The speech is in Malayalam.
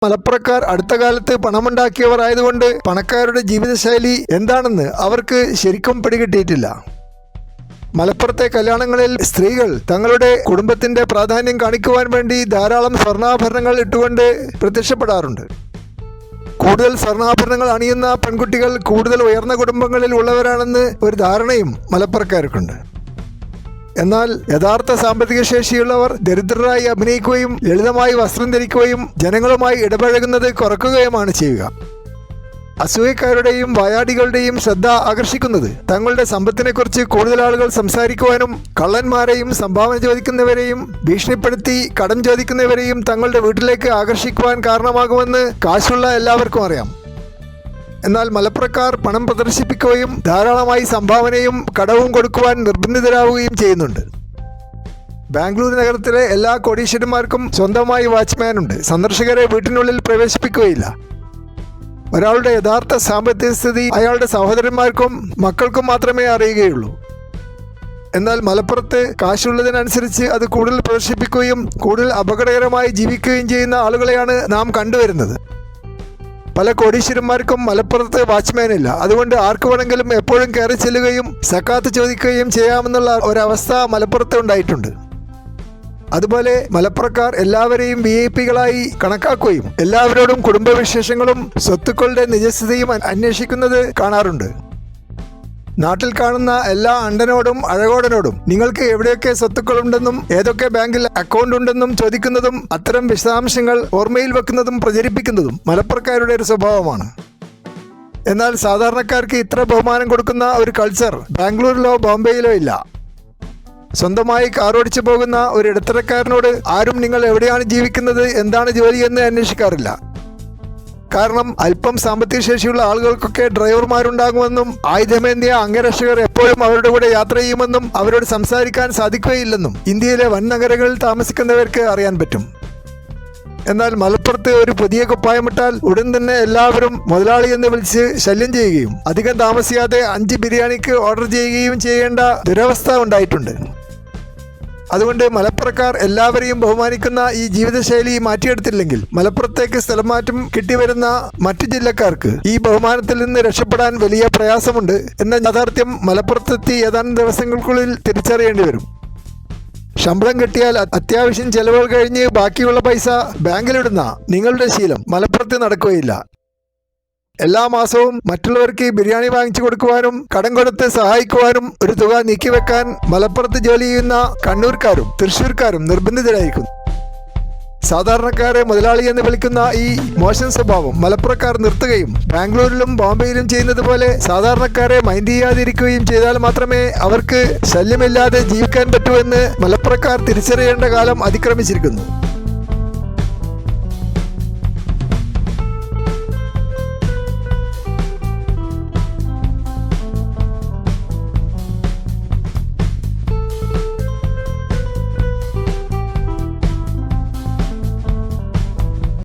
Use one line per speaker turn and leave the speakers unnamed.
മലപ്പുറക്കാർ അടുത്ത കാലത്ത് പണമുണ്ടാക്കിയവർ ആയതുകൊണ്ട് പണക്കാരുടെ ജീവിതശൈലി എന്താണെന്ന് അവർക്ക് ശരിക്കും പിടികിട്ടിയിട്ടില്ല. മലപ്പുറത്തെ കല്യാണങ്ങളിൽ സ്ത്രീകൾ തങ്ങളുടെ കുടുംബത്തിന്റെ പ്രാധാന്യം കാണിക്കുവാൻ വേണ്ടി ധാരാളം സ്വർണ്ണാഭരണങ്ങൾ ഇട്ടുകൊണ്ട് പ്രത്യക്ഷപ്പെടാറുണ്ട്. കൂടുതൽ സ്വർണ്ണാഭരണങ്ങൾ അണിയുന്ന പെൺകുട്ടികൾ കൂടുതൽ ഉയർന്ന കുടുംബങ്ങളിൽ ഉള്ളവരാണെന്ന് ഒരു ധാരണയും മലപ്പുറക്കാർക്കുണ്ട്. എന്നാൽ യഥാർത്ഥ സാമ്പത്തിക ശേഷിയുള്ളവർ ദരിദ്രരായി അഭിനയിക്കുകയും ലളിതമായി വസ്ത്രം ധരിക്കുകയും ജനങ്ങളുമായി ഇടപഴകുന്നത് കുറയ്ക്കുകയുമാണ് ചെയ്യുക. അസൂയക്കാരുടെയും വായാടികളുടെയും ശ്രദ്ധ ആകർഷിക്കുന്നത് തങ്ങളുടെ സമ്പത്തിനെക്കുറിച്ച് കൂടുതൽ ആളുകൾ സംസാരിക്കുവാനും കള്ളന്മാരെയും സംഭാവന ചോദിക്കുന്നവരെയും ഭീഷണിപ്പെടുത്തി കടം ചോദിക്കുന്നവരെയും തങ്ങളുടെ വീട്ടിലേക്ക് ആകർഷിക്കുവാൻ കാരണമാകുമെന്ന് കാശുള്ള എല്ലാവർക്കും അറിയാം. എന്നാൽ മലപ്പുറക്കാർ പണം പ്രദർശിപ്പിക്കുകയും ധാരാളമായി സംഭാവനയും കടവും കൊടുക്കുവാൻ നിർബന്ധിതരാവുകയും ചെയ്യുന്നുണ്ട്. ബാംഗ്ലൂർ നഗരത്തിലെ എല്ലാ കോടീശ്വരന്മാർക്കും സ്വന്തമായി വാച്ച്മാനുണ്ട്. സന്ദർശകരെ വീട്ടിനുള്ളിൽ പ്രവേശിപ്പിക്കുകയില്ല. ഒരാളുടെ യഥാർത്ഥ സാമ്പത്തിക സ്ഥിതി അയാളുടെ സഹോദരന്മാർക്കും മക്കൾക്കും മാത്രമേ അറിയുകയുള്ളൂ. എന്നാൽ മലപ്പുറത്ത് കാശുള്ളതിനനുസരിച്ച് അത് കൂടുതൽ പ്രദർശിപ്പിക്കുകയും കൂടുതൽ അപകടകരമായി ജീവിക്കുകയും ചെയ്യുന്ന ആളുകളെയാണ് നാം കണ്ടുവരുന്നത്. പല കോടീശ്വരന്മാർക്കും മലപ്പുറത്ത് വാച്ച്മാനില്ല. അതുകൊണ്ട് ആർക്ക് വേണമെങ്കിലും എപ്പോഴും കയറി ചെല്ലുകയും സക്കാത്ത് ചോദിക്കുകയും ചെയ്യാമെന്നുള്ള ഒരവസ്ഥ മലപ്പുറത്ത് ഉണ്ടായിട്ടുണ്ട്. അതുപോലെ മലപ്പുറക്കാർ എല്ലാവരെയും VIP-കളായി കണക്കാക്കുകയും എല്ലാവരോടും കുടുംബവിശേഷങ്ങളും സ്വത്തുക്കളുടെ നിജസ്ഥിതിയും അന്വേഷിക്കുന്നത് കാണാറുണ്ട്. നാട്ടിൽ കാണുന്ന എല്ലാ അണ്ടനോടും അഴകോടനോടും നിങ്ങൾക്ക് എവിടെയൊക്കെ സ്വത്തുക്കളുണ്ടെന്നും ഏതൊക്കെ ബാങ്കിൽ അക്കൗണ്ട് ഉണ്ടെന്നും ചോദിക്കുന്നതും അത്തരം വിശദാംശങ്ങൾ ഓർമ്മയിൽ വെക്കുന്നതും പ്രചരിപ്പിക്കുന്നതും മലപ്പുറക്കാരുടെ ഒരു സ്വഭാവമാണ്. എന്നാൽ സാധാരണക്കാർക്ക് ഇത്ര ബഹുമാനം കൊടുക്കുന്ന ഒരു കൾച്ചർ ബാംഗ്ലൂരിലോ ബോംബെയിലോ ഇല്ല. സ്വന്തമായി കാറോടിച്ചു പോകുന്ന ഒരു ഇടത്തരക്കാരനോട് ആരും നിങ്ങൾ എവിടെയാണ് ജീവിക്കുന്നത്, എന്താണ് ജോലി എന്ന് അന്വേഷിക്കാറില്ല. കാരണം അല്പം സാമ്പത്തിക ശേഷിയുള്ള ആളുകൾക്കൊക്കെ ഡ്രൈവർമാരുണ്ടാകുമെന്നും ആയുധമേന്തിയ അംഗരക്ഷകർ എപ്പോഴും അവരുടെ കൂടെ യാത്ര ചെയ്യുമെന്നും അവരോട് സംസാരിക്കാൻ സാധിക്കുകയില്ലെന്നും ഇന്ത്യയിലെ വൻ നഗരങ്ങളിൽ താമസിക്കുന്നവർക്ക് അറിയാൻ പറ്റും. എന്നാൽ മലപ്പുറത്ത് ഒരു പുതിയ കുപ്പായമിട്ടാൽ ഉടൻ തന്നെ എല്ലാവരും മുതലാളി എന്ന് വിളിച്ച് ശല്യം ചെയ്യുകയും അധികം താമസിയാതെ 5 ബിരിയാണിക്ക് ഓർഡർ ചെയ്യുകയും ചെയ്യേണ്ട ദുരവസ്ഥ ഉണ്ടായിട്ടുണ്ട്. അതുകൊണ്ട് മലപ്പുറക്കാർ എല്ലാവരെയും ബഹുമാനിക്കുന്ന ഈ ജീവിതശൈലി മാറ്റിയെടുത്തില്ലെങ്കിൽ മലപ്പുറത്തേക്ക് സ്ഥലം മാറ്റം കിട്ടിവരുന്ന മറ്റു ജില്ലക്കാർക്ക് ഈ ബഹുമാനത്തിൽ നിന്ന് രക്ഷപ്പെടാൻ വലിയ പ്രയാസമുണ്ട് എന്ന യാഥാർത്ഥ്യം മലപ്പുറത്തെത്തി ഏതാനും ദിവസങ്ങൾക്കുള്ളിൽ തിരിച്ചറിയേണ്ടി വരും. ശമ്പളം കിട്ടിയാൽ അത്യാവശ്യം ചെലവുകൾ കഴിഞ്ഞ് ബാക്കിയുള്ള പൈസ ബാങ്കിലിടുന്ന നിങ്ങളുടെ ശീലം മലപ്പുറത്ത് നടക്കുകയില്ല. എല്ലാ മാസവും മറ്റുള്ളവർക്ക് ബിരിയാണി വാങ്ങിച്ചു കൊടുക്കുവാനും കടം കൊടുത്ത് സഹായിക്കുവാനും ഒരു തുക നീക്കിവെക്കാൻ മലപ്പുറത്ത് ജോലി ചെയ്യുന്ന കണ്ണൂർക്കാരും തൃശ്ശൂർക്കാരും നിർബന്ധിതരായിരിക്കും. സാധാരണക്കാരെ മുതലാളി എന്ന് വിളിക്കുന്ന ഈ മോശം സ്വഭാവം മലപ്പുറക്കാർ നിർത്തുകയും ബാംഗ്ലൂരിലും ബോംബെയിലും ചെയ്യുന്നത് പോലെ സാധാരണക്കാരെ മൈൻഡ് ചെയ്യാതിരിക്കുകയും ചെയ്താൽ മാത്രമേ അവർക്ക് ശല്യമില്ലാതെ ജീവിക്കാൻ പറ്റൂ എന്ന് മലപ്പുറക്കാർ തിരിച്ചറിയേണ്ട കാലം അതിക്രമിച്ചിരിക്കുന്നു.